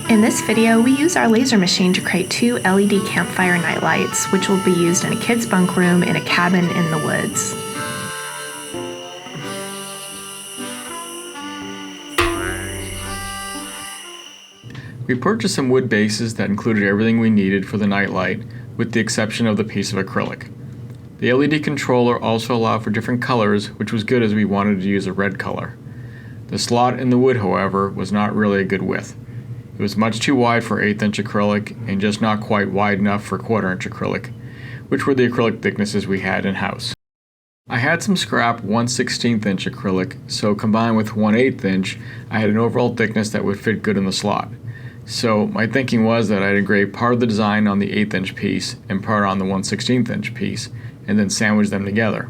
In this video, we use our laser machine to create 2 LED campfire night lights, which will be used in a kid's bunk room in a cabin in the woods. We purchased some wood bases that included everything we needed for the night light, with the exception of the piece of acrylic. The LED controller also allowed for different colors, which was good as we wanted to use a red color. The slot in the wood, however, was not really a good width. It was much too wide for 1/8 inch acrylic and just not quite wide enough for 1/4 inch acrylic, which were the acrylic thicknesses we had in-house. I had some scrap 1/16 inch acrylic, so combined with 1/8 inch, I had an overall thickness that would fit good in the slot. So my thinking was that I'd engrave part of the design on the 1/8 inch piece and part on the 1/16 inch piece, and then sandwich them together.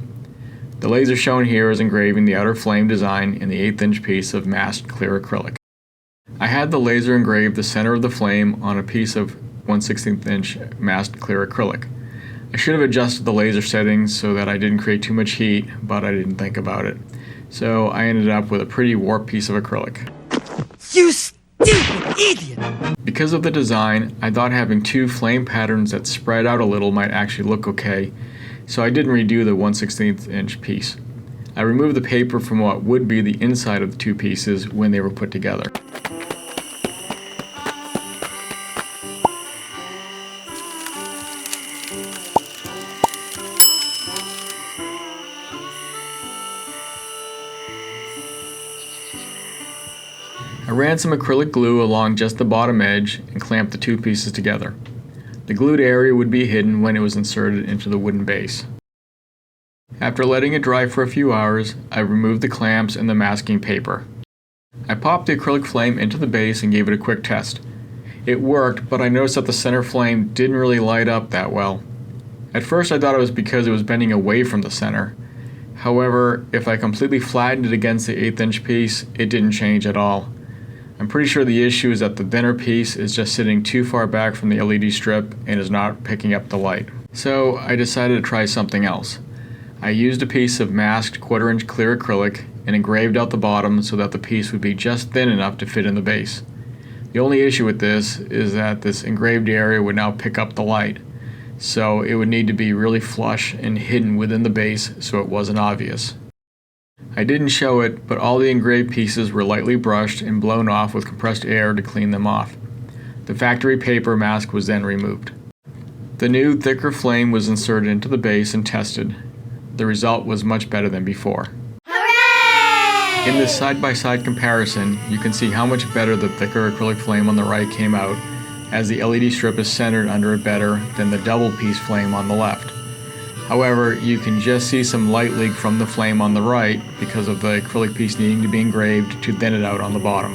The laser shown here is engraving the outer flame design in the 1/8 inch piece of masked clear acrylic. I had the laser engrave the center of the flame on a piece of 1/16 inch masked clear acrylic. I should have adjusted the laser settings so that I didn't create too much heat, but I didn't think about it. So I ended up with a pretty warped piece of acrylic. You stupid idiot! Because of the design, I thought having 2 flame patterns that spread out a little might actually look okay, so I didn't redo the 1/16 inch piece. I removed the paper from what would be the inside of the 2 pieces when they were put together. I ran some acrylic glue along just the bottom edge and clamped the 2 pieces together. The glued area would be hidden when it was inserted into the wooden base. After letting it dry for a few hours, I removed the clamps and the masking paper. I popped the acrylic flame into the base and gave it a quick test. It worked, but I noticed that the center flame didn't really light up that well. At first I thought it was because it was bending away from the center. However, if I completely flattened it against the 1/8 inch piece, it didn't change at all. I'm pretty sure the issue is that the thinner piece is just sitting too far back from the LED strip and is not picking up the light. So I decided to try something else. I used a piece of masked 1/4 inch clear acrylic and engraved out the bottom so that the piece would be just thin enough to fit in the base. The only issue with this is that this engraved area would now pick up the light, so it would need to be really flush and hidden within the base so it wasn't obvious. I didn't show it, but all the engraved pieces were lightly brushed and blown off with compressed air to clean them off. The factory paper mask was then removed. The new, thicker flame was inserted into the base and tested. The result was much better than before. Hooray! In this side-by-side comparison, you can see how much better the thicker acrylic flame on the right came out, as the LED strip is centered under it better than the double-piece flame on the left. However, you can just see some light leak from the flame on the right because of the acrylic piece needing to be engraved to thin it out on the bottom.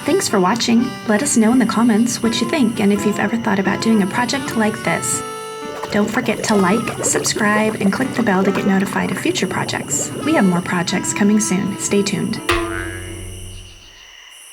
Thanks for watching. Let us know in the comments what you think and if you've ever thought about doing a project like this. Don't forget to like, subscribe, and click the bell to get notified of future projects. We have more projects coming soon. Stay tuned.